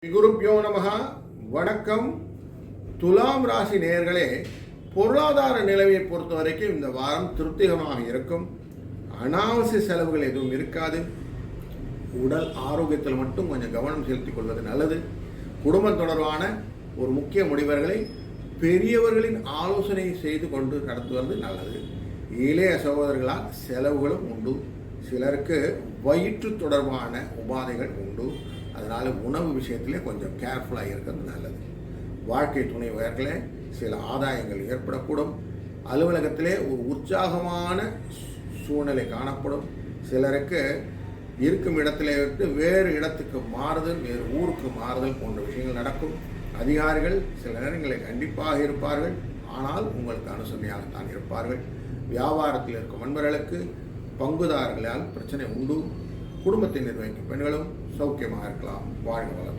குருப்யோ நமஹ. வணக்கம். துலாம் ராசி நேயர்களே, பொருளாதார நிலையை பொறுத்த வரைக்கும் இந்த வாரம் திருப்திகரமாக இருக்கும். அனாவசிய செலவுகள் எதுவும் இருக்காது. உடல் ஆரோக்கியத்தில் மட்டும் கொஞ்சம் கவனம் செலுத்திக் கொள்வது நல்லது. குடும்பம் தொடர்பான ஒரு முக்கிய முடிவுகளை பெரியவர்களின் ஆலோசனை செய்து கொண்டு நடத்துவது நல்லது. இளைய சகோதரர்களால் செலவுகளும் உண்டு. சிலருக்கு வயிற்று தொடர்பான உபாதைகள் உண்டு. அதனால் உணவு விஷயத்திலே கொஞ்சம் கேர்ஃபுல்லாக இருக்கிறது நல்லது. வாழ்க்கை துணைவர்களே சில ஆதாயங்கள் ஏற்படக்கூடும். அலுவலகத்திலே ஒரு உற்சாகமான சூழ்நிலை காணப்படும். சிலருக்கு இருக்கும் இடத்திலே விட்டு வேறு இடத்துக்கு மாறுதல், வேறு ஊருக்கு மாறுதல் போன்ற விஷயங்கள் நடக்கும். அதிகாரிகள் சில நேரங்களில் கண்டிப்பாக இருப்பார்கள், ஆனால் உங்களுக்கு அனுசரணையாகத்தான் இருப்பார்கள். வியாபாரத்தில் இருக்கும் நண்பர்களுக்கு பங்குதாரர்களால் பிரச்சனை உண்டு. குடும்பத்தை நிர்வகிக்கும் பெண்களும் சௌக்கியமாக இருக்கலாம். வாழ்க வளம்.